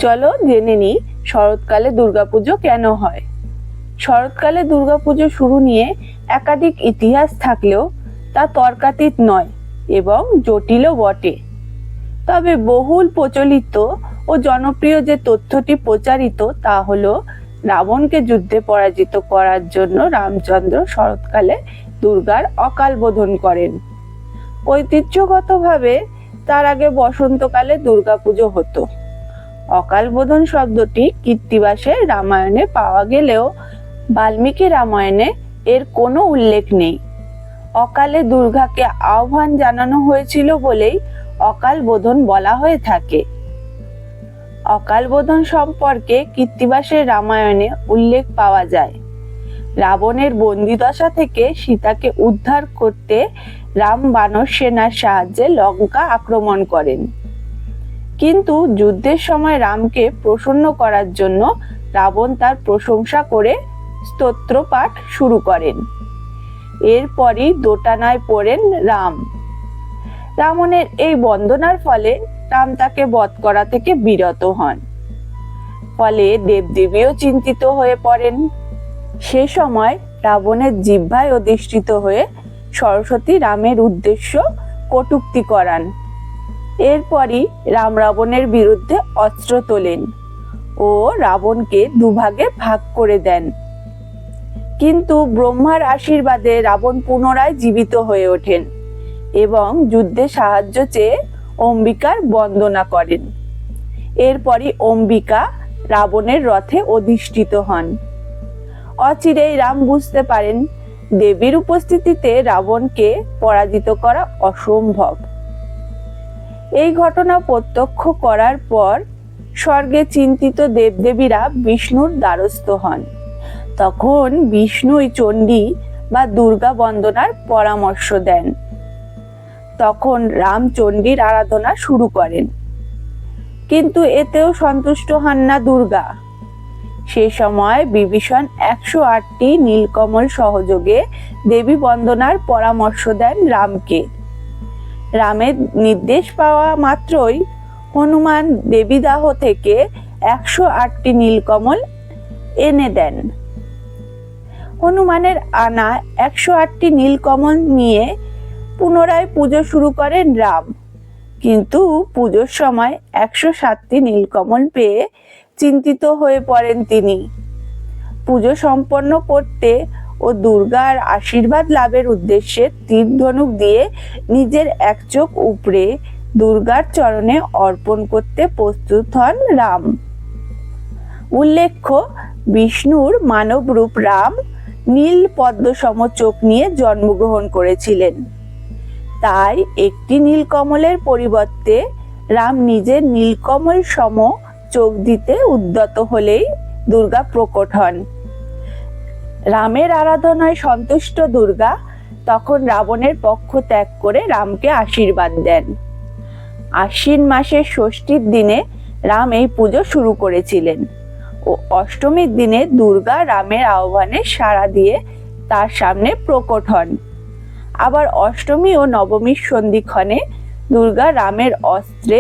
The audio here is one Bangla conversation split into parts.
চলো জেনে নিই শরৎকালে দুর্গাপুজো কেন হয়। শরৎকালে দুর্গাপুজো শুরু নিয়ে একাধিক ইতিহাস থাকলেও তা তর্কাতীত নয় এবং জটিলও বটে। তবে বহুল প্রচলিত ও জনপ্রিয় যে তথ্যটি প্রচারিত তা হলো রাবণকে যুদ্ধে পরাজিত করার জন্য রামচন্দ্র শরৎকালে দুর্গার অকাল বোধন করেন। ঐতিহ্যগতভাবে তার আগে বসন্তকালে দুর্গাপুজো হতো। অকাল বোধন শব্দটি কৃত্তিবাসের রামায়ণে পাওয়া গেলেও বাল্মীকি রামায়ণে এর কোনো উল্লেখ নেই। অকালে দুর্গাকে আহ্বান জানানো হয়েছিল বলেই অকাল বোধন বলা হয়ে থাকে। অকাল বোধন সম্পর্কে কৃত্তিবাসের রামায়ণে উল্লেখ পাওয়া যায়। রাবণের বন্দিদশা থেকে সীতাকে উদ্ধার করতে রাম বানর সেনার সাহায্যে লঙ্কা আক্রমণ করেন। কিন্তু যুদ্ধের সময় রামকে প্রসন্ন করার জন্য রাবণ তার প্রশংসা করে স্তোত্র পাঠ শুরু করেন। এরপরই দোটানায় পড়েন রাম। রাবণের এই বন্দনার ফলে রাম তাকে বধ করা থেকে বিরত হন। ফলে দেবদেবীও চিন্তিত হয়ে পড়েন। সে সময় রাবণের জিহ্বায় অধিষ্ঠিত হয়ে সরস্বতী রামের উদ্দেশ্য কটূক্তি করান। এরপরই রাম রাবণের বিরুদ্ধে অস্ত্র তোলেন ও রাবণকে দুভাগে ভাগ করে দেন। কিন্তু ব্রহ্মার আশীর্বাদে রাবণ পুনরায় জীবিত হয়ে ওঠেন এবং যুদ্ধে সাহায্য চেয়ে অম্বিকার বন্দনা করেন। এরপরই অম্বিকা রাবণের রথে অধিষ্ঠিত হন। অচিরেই রাম বুঝতে পারেন দেবীর উপস্থিতিতে রাবণকে পরাজিত করা অসম্ভব। এই ঘটনা প্রত্যক্ষ করার পর স্বর্গে চিন্তিত দেবদেবীরা বিষ্ণুর দ্বারস্থ হন। তখন বিষ্ণুই চণ্ডী বা দুর্গা বন্দনার পরামর্শ দেন। তখন রাম চণ্ডীর আরাধনা শুরু করেন। কিন্তু এতেও সন্তুষ্ট হন না দুর্গা। সে সময় বিভীষণ 108টি নীলকমল সহযোগে দেবী বন্দনার পরামর্শ দেন রামকে। রামের নির্দেশ পাওয়া মাত্রই হনুমান দেবীদাহ থেকে 108টি নীলকমল এনে দেন। হনুমানের আনা 108টি নীলকমল নিয়ে পুনরায় পুজো শুরু করেন রাম। কিন্তু পুজোর সময় 107টি নীলকমল পেয়ে চিন্তিত হয়ে পড়েন তিনি। পুজো সম্পন্ন করতে ও দুর্গার আশীর্বাদ লাভের উদ্দেশ্যে তীর ধনুক দিয়ে নিজের এক চোখ উপড়ে দুর্গার চরণে অর্পণ করতে প্রস্তুত হন রাম। উল্লেখ্য, বিষ্ণুর মানব রূপ রাম নীল পদ্ম সম চোখ নিয়ে জন্মগ্রহণ করেছিলেন। তাই একটি নীলকমলের পরিবর্তে রাম নিজের নীলকমল সম চোখ দিতে উদ্যত হলেই দুর্গা প্রকট হন। রামের আরাধনায় সন্তুষ্ট দুর্গা তখন রাবণের পক্ষ ত্যাগ করে রামকে আশীর্বাদ দেন। আশ্বিন মাসের ষষ্ঠীর দিনে রাম এই পুজো শুরু করেছিলেন ও অষ্টমীর দিনে দুর্গা রামের আহ্বানে সাড়া দিয়ে তার সামনে প্রকট হন। আবার অষ্টমী ও নবমীর সন্ধিক্ষণে দুর্গা রামের অস্ত্রে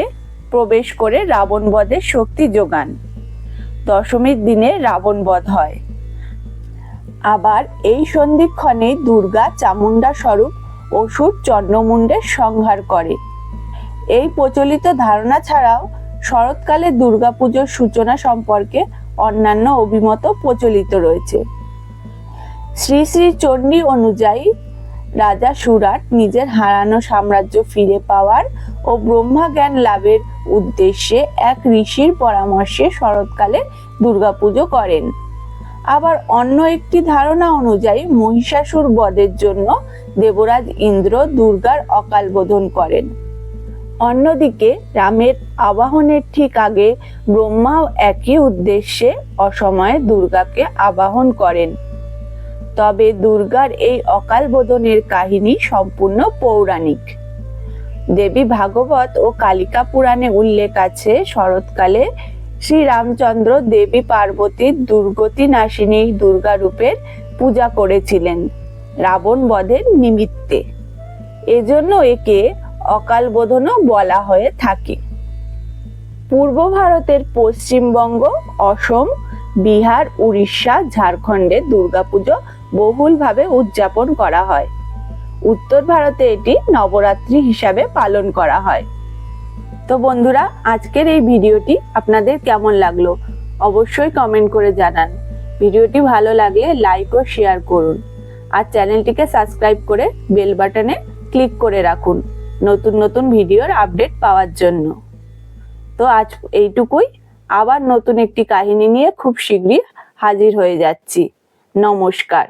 প্রবেশ করে রাবণ বধের শক্তি যোগান। দশমীর দিনে রাবণ বধ হয়। আবার এই সন্ধিক্ষণে দুর্গা চামুণ্ডা স্বরূপ অসুর চন্দ্রমুণ্ডের সংহার করে। এই প্রচলিত ধারণা ছাড়াও শরৎকালে দুর্গাপুজোর সূচনা সম্পর্কে অন্যান্য অভিমত প্রচলিত রয়েছে। শ্রী শ্রী চণ্ডী অনুযায়ী রাজা সুরাট নিজের হারানো সাম্রাজ্য ফিরে পাওয়ার ও ব্রহ্মা জ্ঞান লাভের উদ্দেশ্যে এক ঋষির পরামর্শে শরৎকালে দুর্গাপুজো করেন। আবার অন্য একটি ধারণা অনুযায়ী মহিষাসুর বধের জন্য দেবরাজ ইন্দ্র দুর্গার অকাল বোধন করেন। অন্যদিকে রামের আবাহনের ঠিক আগে ব্রহ্মাও একই উদ্দেশ্যে অসময়ে দুর্গাকে আবাহন করেন। তবে দুর্গার এই অকাল বোধনের কাহিনী সম্পূর্ণ পৌরাণিক। দেবী ভাগবত ও কালিকা পুরাণে উল্লেখ আছে শরৎকালে শ্রী রামচন্দ্র দেবী পার্বতীর দুর্গতি নাশিনী দুর্গা রূপের পূজা করেছিলেন রাবণ বধের নিমিত্তে। এজন্য একে অকাল বোধনও বলা হয়ে থাকে। পূর্ব ভারতের পশ্চিমবঙ্গ, অসম, বিহার, উড়িষ্যা, ঝাড়খণ্ডে দুর্গাপুজো বহুলভাবে উদযাপন করা হয়। উত্তর ভারতে এটি নবরাত্রি হিসাবে পালন করা হয়। তো বন্ধুরা, আজকের এই ভিডিওটি আপনাদের কেমন লাগলো অবশ্যই কমেন্ট করে জানান। ভিডিওটি ভালো লাগলে লাইক ও শেয়ার করুন আর চ্যানেলটিকে সাবস্ক্রাইব করে বেল বাটনে ক্লিক করে রাখুন নতুন নতুন ভিডিওর আপডেট পাওয়ার জন্য। তো আজ এইটুকুই, আবার নতুন একটি কাহিনী নিয়ে খুব শীঘ্রই হাজির হয়ে যাচ্ছি। নমস্কার।